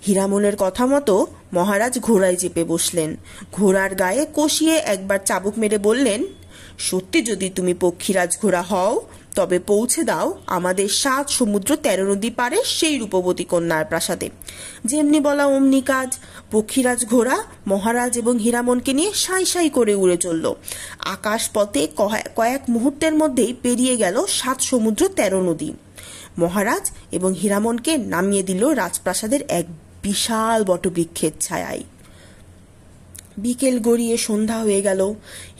হীরামনের কথা মতো মহারাজ ঘোড়ায় চেপে বসলেন। ঘোড়ার গায়ে কষিয়ে একবার চাবুক মেরে বললেন, সত্যি যদি তুমি পক্ষীরাজ ঘোড়া হও তবে পৌঁছে দাও আমাদের 7 সমুদ্র 13 নদী পারে সেই রূপবতী কন্যার প্রাসাদে। যেমনি বলা অমনি কাজ। পক্ষীরাজ ঘোড়া মহারাজ এবং হীরামনকে নিয়ে সাঁই সাঁই করে উড়ে চলল। আকাশ পথে কয়েক মুহূর্তের মধ্যেই পেরিয়ে গেল 7 সমুদ্র 13 নদী। মহারাজ এবং হীরামনকে নামিয়ে দিল রাজপ্রাসাদের এক বিশাল বটবৃক্ষের ছায়ায়। বিকেল গড়িয়ে সন্ধ্যা হয়ে গেল।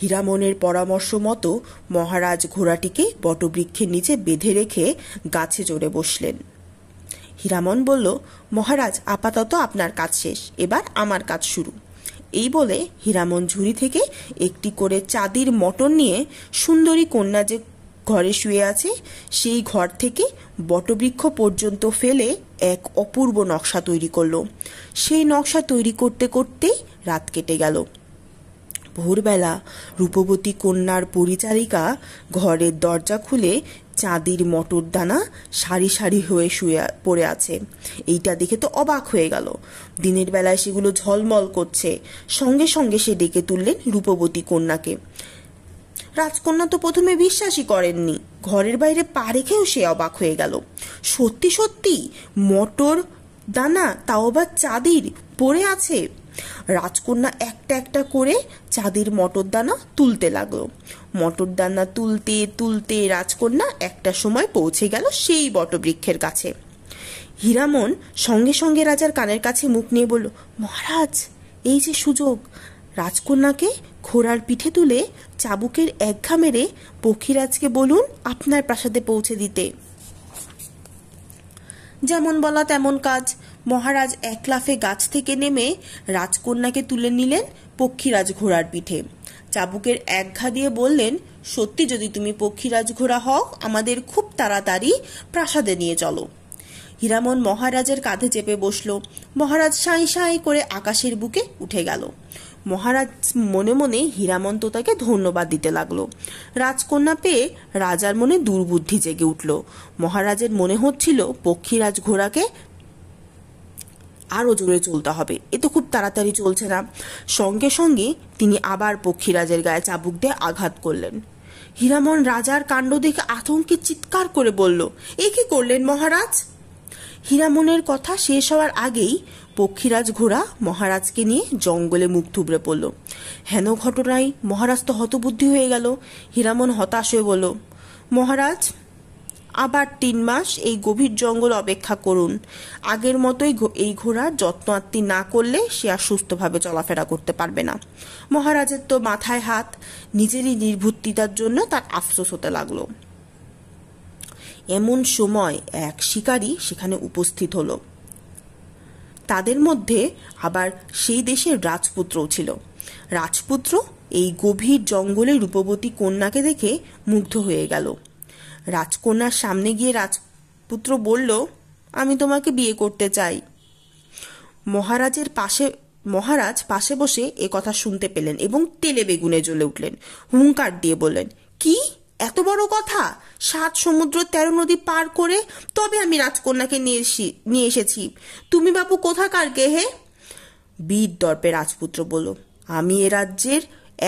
হীরামনের পরামর্শ মতো মহারাজ ঘোড়াটিকে বটবৃক্ষের নিচে বেঁধে রেখে গাছে চড়ে বসলেন। হীরামন বলল, মহারাজ আপাতত আপনার কাজ শেষ, এবার আমার কাজ শুরু। এই বলে হীরামন ঝুড়ি থেকে একটি করে চাঁদির মটর নিয়ে সুন্দরী কন্যা যে ঘরে শুয়ে আছে সেই ঘর থেকে বটবৃক্ষ পর্যন্ত ফেলে এক অপূর্ব নকশা তৈরি করল। সেই নকশা তৈরি করতে করতেই রাত কেটে গেল। ভোরবেলা রূপবতী কন্যার পরিচারিকা ঘরের দরজা খুলে চাঁদির মটর দানা সারি সারি হয়ে শুয়ে পড়ে আছে। এইটা দেখে তো অবাক হয়ে গেল। দিনের বেলায় সেগুলো ঝলমল করছে। সঙ্গে সঙ্গে সে ডেকে তুললেন রূপবতী কন্যাকে। রাজকন্যা তো প্রথমে বিশ্বাসই করেননি। ঘরের বাইরে পা রেখেও সে অবাক হয়ে গেল। সত্যি সত্যি মটর দানা, তাও আবার চাঁদির, পড়ে আছে। রাজকন্যা একটা একটা করে চাঁদির মটর দানা তুলতে লাগলো। মটর দানা তুলতে তুলতে রাজকন্যা একটা সময় পৌঁছে গেল সেই বটবৃক্ষের কাছে। হীরামন সঙ্গে সঙ্গে রাজার কানের কাছে মুখ নিয়ে বলল, মহারাজ, এই যে সুযোগ। রাজকন্যাকে ঘোড়ার পিঠে তুলে চাবুকের একঘা মেরে পক্ষীরাজকে বলুন আপনার প্রাসাদে পৌঁছে দিতে। যেমন বলা তেমন কাজ। মহারাজ এক লাফে গাছ থেকে নেমে রাজকন্যাকে তুলে নিলেন পক্ষীরাজ ঘোড়ার পিঠে। চাবুকের একঘা দিয়ে বললেন, সত্যি যদি তুমি পক্ষীরাজ ঘোড়া হও আমাদের খুব তাড়াতাড়ি প্রাসাদে নিয়ে চলো। হীরামন মহারাজের কাঁধে চেপে বসল। মহারাজ সাঁই সাঁই করে আকাশের বুকে উঠে গেল। মহারাজ মনে মনে হীরামন্ত তাকে ধন্যবাদ দিতে লাগলো। রাজকন্যা পেয়ে রাজার মনে দুর্বুদ্ধি জেগে উঠল। মহারাজের মনে হচ্ছিল পক্ষীরাজ ঘোড়াকে আরো জোরে চলতে হবে, এ তো খুব তাড়াতাড়ি চলছে না। সঙ্গে সঙ্গে তিনি আবার পক্ষীরাজের গায়ে চাবুক দিয়ে আঘাত করলেন। হীরামন রাজার কাণ্ড দেখে আতঙ্কে চিৎকার করে বলল, এ কি করলেন মহারাজ? হীরামনের কথা শেষ হওয়ার আগেই পক্ষীরাজ ঘোড়া মহারাজকে নিয়ে জঙ্গলে মুখ থুবড়ে পড়ল। হেন ঘটনায় মহারাজ তো হতবুদ্ধি হয়ে গেল। হীরামন হতাশ হয়ে বলল, মহারাজ, আবার 3 মাস এই গভীর জঙ্গল অপেক্ষা করুন। আগের মতোই এই ঘোড়ার যত্ন আত্তি না করলে সে আর সুস্থভাবে চলাফেরা করতে পারবে না। মহারাজের তো মাথায় হাত। নিজেরই নির্বুদ্ধিতার জন্য তার আফসোস হতে লাগলো। এমন সময় এক শিকারী সেখানে উপস্থিত হলো। তাদের মধ্যে আবার সেই দেশের রাজপুত্রও ছিল। রাজপুত্র এই গভীর জঙ্গলে রূপবতী কন্যাকে দেখে মুগ্ধ হয়ে গেল। রাজকন্যার সামনে গিয়ে রাজপুত্র বলল, আমি তোমাকে বিয়ে করতে চাই। মহারাজ পাশে বসে এ কথা শুনতে পেলেন এবং তেলে বেগুনে জ্বলে উঠলেন। হুঙ্কার দিয়ে বললেন, কি এত বড় কথা? 7 সমুদ্র 13 নদী পার করে তবে আমি রাজকন্যাকে নিয়ে এসেছি। তুমি বাপু কোথাকার কে হে? বীর দর্পে রাজপুত্র বলল, আমি এ রাজ্যের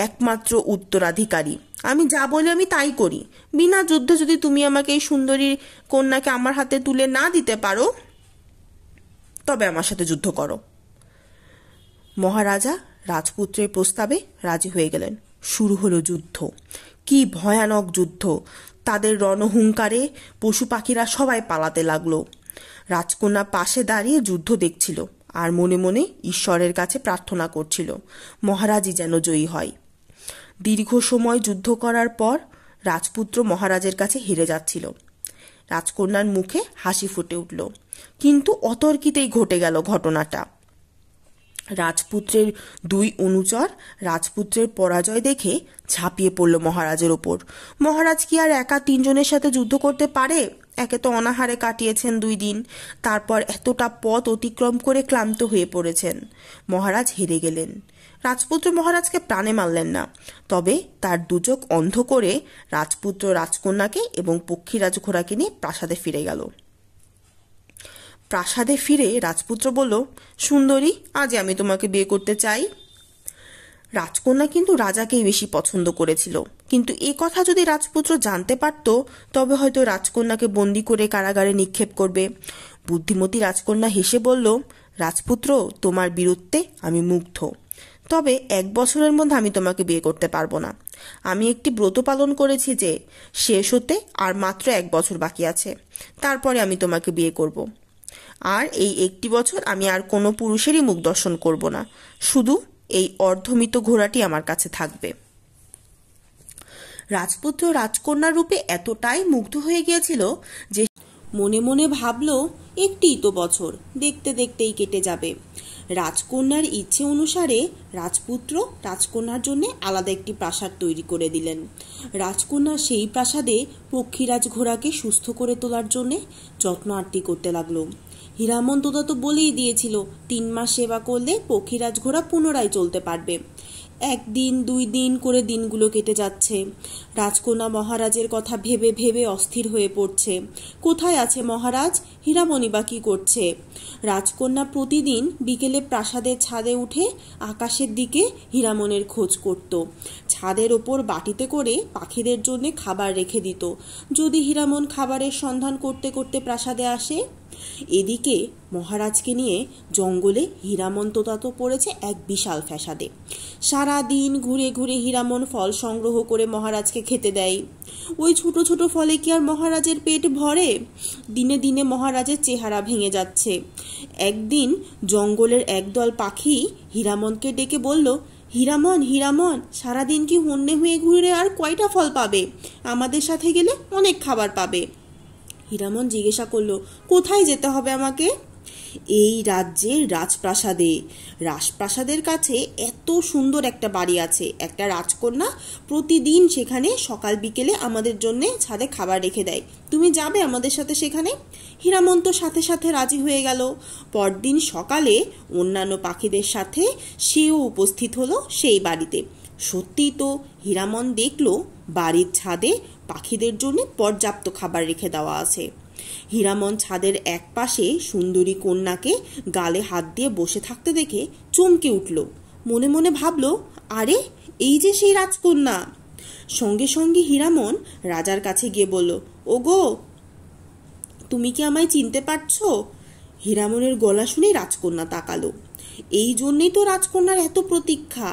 একমাত্র উত্তরাধিকারী। আমি যা বলি আমি তাই করি। বিনা যুদ্ধে যদি তুমি আমাকে এই সুন্দরী কন্যাকে আমার হাতে তুলে না দিতে পারো তবে আমার সাথে যুদ্ধ করো। মহারাজা রাজপুত্রের প্রস্তাবে রাজি হয়ে গেলেন। শুরু হলো যুদ্ধ। কি ভয়ানক যুদ্ধ! তাদের রণহুঙ্কারে পশু পাখিরা সবাই পালাতে লাগলো। রাজকন্যা পাশে দাঁড়িয়ে যুদ্ধ দেখছিল আর মনে মনে ঈশ্বরের কাছে প্রার্থনা করছিল মহারাজই যেন জয়ী হয়। দীর্ঘ সময় যুদ্ধ করার পর রাজপুত্র মহারাজের কাছে হেরে যাচ্ছিল। রাজকন্যার মুখে হাসি ফুটে উঠল। কিন্তু অতর্কিতেই ঘটে গেল ঘটনাটা। রাজপুত্রের 2 অনুচর রাজপুত্রের পরাজয় দেখে ঝাঁপিয়ে পড়ল মহারাজের ওপর। মহারাজ কি আর একা 3 জনের সাথে যুদ্ধ করতে পারে? একে তো অনাহারে কাটিয়েছেন 2 দিন, তারপর এতটা পথ অতিক্রম করে ক্লান্ত হয়ে পড়েছেন। মহারাজ হেরে গেলেন। রাজপুত্র মহারাজকে প্রাণে মারলেন না, তবে তার 2 চোখ অন্ধ করে রাজপুত্র রাজকন্যাকে এবং পক্ষীরাজ ঘোড়াকে নিয়ে প্রাসাদে ফিরে গেল। প্রাসাদে ফিরে রাজপুত্র বলল, সুন্দরী, আজ আমি তোমাকে বিয়ে করতে চাই। রাজকন্যা কিন্তু রাজাকেই বেশি পছন্দ করেছিল, কিন্তু এ কথা যদি রাজপুত্র জানতে পারত তবে হয়তো রাজকন্যাকে বন্দি করে কারাগারে নিক্ষেপ করবে। বুদ্ধিমতী রাজকন্যা হেসে বলল, রাজপুত্র, তোমার বীরত্বে আমি মুগ্ধ, তবে 1 বছরের মধ্যে আমি তোমাকে বিয়ে করতে পারবো না। আমি একটি ব্রত পালন করেছি যে শেষ হতে আর মাত্র 1 বছর বাকি আছে, তারপরে আমি তোমাকে বিয়ে করব। আর এই 1টি বছর আমি আর কোনো পুরুষেরই মুখ দর্শন করব না, শুধু এই অর্ধমৃত ঘোড়াটি আমার কাছে থাকবে। রাজপুত্র রাজকন্যার রূপে এতটাই মুগ্ধ হয়ে গিয়েছিল যে মনে মনে ভাবল, একটিই তো বছর, দেখতে দেখতেই কেটে যাবে। রাজকন্যার ইচ্ছে অনুসারে রাজপুত্র রাজকন্যার জন্য আলাদা একটি প্রাসাদ তৈরি করে দিলেন। রাজকন্যা সেই প্রাসাদে পক্ষীরাজ ঘোড়াকে সুস্থ করে তোলার জন্য যত্ন আরতি করতে লাগলো। হীরামন তোতা তো বলেই দিয়েছিল 3 মাস সেবা করলে পক্ষীরাজ ঘোড়া পুনরায় চলতে পারবে। 1 দিন 2 দিন করে দিনগুলো কেটে যাচ্ছে। রাজকন্যা মহারাজের কথা ভেবে ভেবে অস্থির হয়ে পড়ছে। কোথায় আছে মহারাজ? হীরামণি বা কি করছে? রাজকন্যা প্রতিদিন বিকেলে প্রাসাদের ছাদে উঠে আকাশের দিকে হীরামনের খোঁজ করত। ছাদের ওপর বাটিতে করে পাখিদের জন্য খাবার রেখে দিত, যদি হীরামন খাবারের সন্ধান করতে করতে প্রাসাদে আসে। এদিকে মহারাজকে নিয়ে জঙ্গলে হীরামন তোতা তো পড়েছে এক বিশাল ফ্যাসাদে। সারা দিন ঘুরে ঘুরে হীরামন ফল সংগ্রহ করে মহারাজকে খেতে দেয়। ওই ছোট ছোট ফলে কি আর মহারাজের পেট ভরে? দিনে দিনে মহারাজের চেহারা ভেঙে যাচ্ছে। একদিন জঙ্গলের একদল পাখি হীরামনকে ডেকে বলল, হীরামন, হীরামন, সারাদিন কি হন্যে হয়ে ঘুরে আর কয়টা ফল পাবে? আমাদের সাথে গেলে অনেক খাবার পাবে। হীরামন জিজ্ঞাসা করলো, কোথায় যেতে হবে আমাকে? এই রাজ্যের রাজপ্রাসাদে। রাজপ্রাসাদের কাছে এত সুন্দর একটা বাড়ি আছে, একটা রাজকন্যা প্রতিদিন সেখানে সকাল বিকেলে আমাদের জন্য ছাদে খাবার রেখে দেয়, তুমি যাবে আমাদের সাথে সেখানে? হীরামন তো সাথে সাথে রাজি হয়ে গেল। পরদিন সকালে অন্যান্য পাখিদের সাথে সেও উপস্থিত হলো সেই বাড়িতে। সত্যিই তো, হীরামন দেখলো বাড়ির ছাদে পাখিদের জন্য পর্যাপ্ত খাবার রেখে দেওয়া আছে। হীরামন ছাদের এক পাশে সুন্দরী কন্যাকে গালে হাত দিয়ে বসে থাকতে দেখে চমকে উঠল। মনে মনে ভাবল, আরে, এই যে সেই রাজকন্যা। সঙ্গে সঙ্গে হীরামন রাজার কাছে গিয়ে বলল, ওগো, তুমি কি আমায় চিনতে পারছো? হীরামনের গলা শুনে রাজকন্যা তাকালো। এই জন্যই তো রাজকন্যার এত প্রতীক্ষা।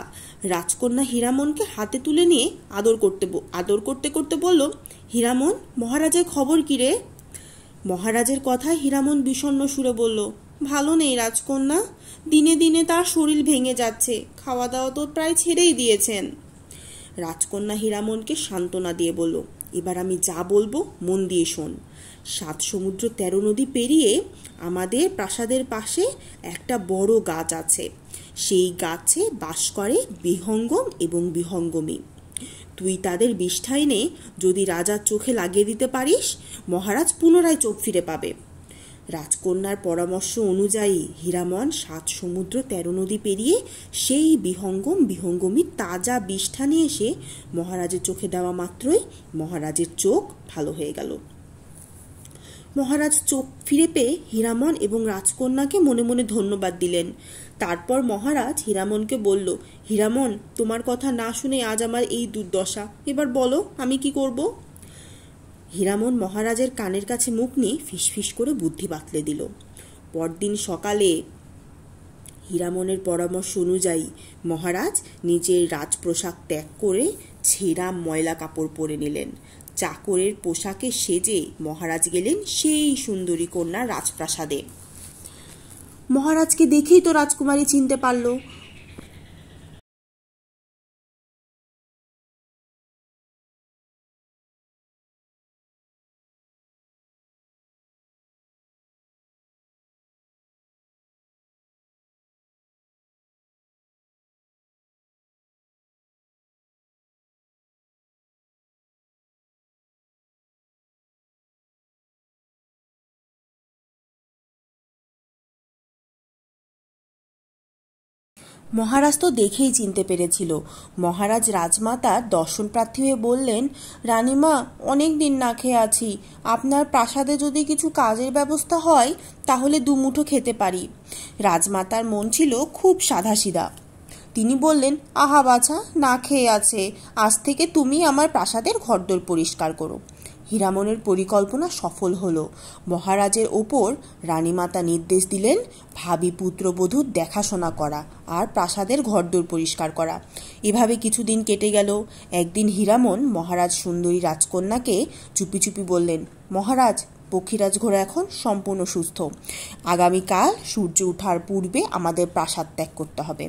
রাজকন্যা হীরামনকে হাতে তুলে নিয়ে আদর করতে করতে বলল, হীরামন, মহারাজের খবর কি রে? মহারাজের কথায় হীরামন বিষণ্ণ সুরে বলল, ভালো নেই রাজকন্যা, দিনে দিনে তার শরীর ভেঙে যাচ্ছে, খাওয়া দাওয়া তো প্রায় ছেড়েই দিয়েছেন। রাজকন্যা হীরামনকে সান্ত্বনা দিয়ে বলল, এবার আমি যা বলবো মন দিয়ে শোন। 7 সমুদ্র 13 নদী পেরিয়ে আমাদের প্রাসাদের পাশে একটা বড় গাছ আছে। সেই গাছে বাস করে বিহঙ্গম এবং বিহঙ্গমী। তুই তাদের বিষ্ঠা এনে যদি রাজার চোখে লাগিয়ে দিতে পারিস, মহারাজ পুনরায় চোখ ফিরে পাবে। রাজকন্যার পরামর্শ অনুযায়ী হীরামন 7 সমুদ্র 13 নদী পেরিয়ে সেই বিহঙ্গম বিহঙ্গমী তাজা বিষ্ঠা নিয়ে এসে মহারাজের চোখে দেওয়া মাত্রই মহারাজের চোখ ভালো হয়ে গেল। মহারাজ চোখ ফিরে পেয়ে হীরামন এবং রাজকন্যাকে মনে মনে ধন্যবাদ দিলেন। তারপর মহারাজ হীরামনকে বলল, হীরামন, তোমার কথা না শুনে আজ আমার এই দুর্দশা, এবার বলো আমি কি করব? হীরামন মহারাজের কানের কাছে মুখ নিয়ে ফিসফিস করে বুদ্ধি বাতলে দিল। পরদিন সকালে হীরামনের পরামর্শ অনুযায়ী মহারাজ নিজের রাজপ্রসাদ ত্যাগ করে ছেঁড়া ময়লা কাপড় পরে নিলেন। চাকরের পোশাকে সেজে মহারাজ গেলেন সেই সুন্দরী কন্যা রাজপ্রাসাদে। মহারাজকে দেখেই তো রাজকুমারী চিনতে পারল। মহারাজ তো দেখেই চিনতে পেরেছিল। মহারাজ রাজমাতার দর্শন প্রার্থী হয়ে বললেন, রানীমা, অনেক দিন না খেয়ে আছি, আপনার প্রাসাদে যদি কিছু কাজের ব্যবস্থা হয় তাহলে দুমুঠো খেতে পারি। রাজমাতার মন ছিল খুব সাধাসিধা। তিনি বললেন, আহা বাছা, না খেয়ে আছে, আজ থেকে তুমি আমার প্রাসাদের ঘরদোর পরিষ্কার করো। হীরামনের পরিকল্পনা সফল হলো। মহারাজের ওপর রানীমাতা নির্দেশ দিলেন ভাবী পুত্রবধূর দেখাশোনা করা আর প্রাসাদের ঘরদোর পরিষ্কার করা। এভাবে কিছুদিন কেটে গেল। একদিন হীরামন মহারাজ সুন্দরী রাজকন্যাকে চুপি চুপি বললেন, মহারাজ, পক্ষীরাজ ঘোড়া এখন সম্পূর্ণ সুস্থ। আগামীকাল সূর্য ওঠার পূর্বে আমাদের প্রাসাদ ত্যাগ করতে হবে।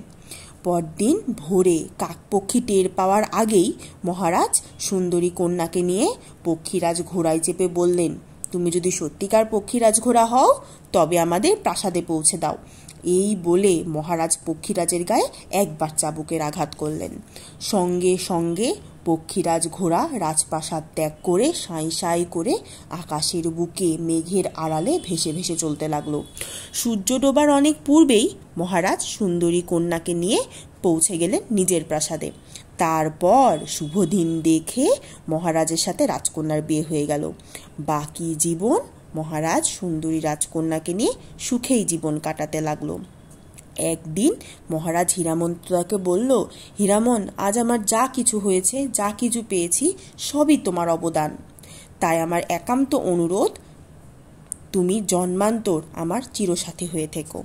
পরদিন ভোরে কাকপক্ষী টের পাওয়ার আগেই মহারাজ সুন্দরী কন্যাকে নিয়ে পক্ষীরাজ ঘোড়ায় চেপে বললেন, তুমি যদি সত্যিকার পক্ষীরাজ ঘোড়া হও তবে আমাদের প্রাসাদে পৌঁছে দাও। এই বলে মহারাজ পক্ষীরাজের গায়ে একবার চাবুকের আঘাত করলেন। সঙ্গে সঙ্গে পক্ষীরাজ ঘোড়া রাজপ্রাসাদ ত্যাগ করে সাঁই সাঁই করে আকাশের বুকে মেঘের আড়ালে ভেসে ভেসে চলতে লাগলো। সূর্য ডোবার অনেক পূর্বেই মহারাজ সুন্দরী কন্যাকে নিয়ে পৌঁছে গেলেন নিজের প্রাসাদে। তারপর শুভ দিন দেখে মহারাজের সাথে রাজকন্যার বিয়ে হয়ে গেল। বাকি জীবন মহারাজ সুন্দরী রাজকন্যাকে নিয়ে সুখেই জীবন কাটাতে লাগলো। একদিন মহারাজ হীরামনকে বলল, হীরামন, আজ আমার যা কিছু হয়েছে, যা কিছু পেয়েছি, সবই তোমার অবদান। তাই আমার একান্ত অনুরোধ, তুমি জন্মান্তর আমার চিরসাথী হয়ে থেকো।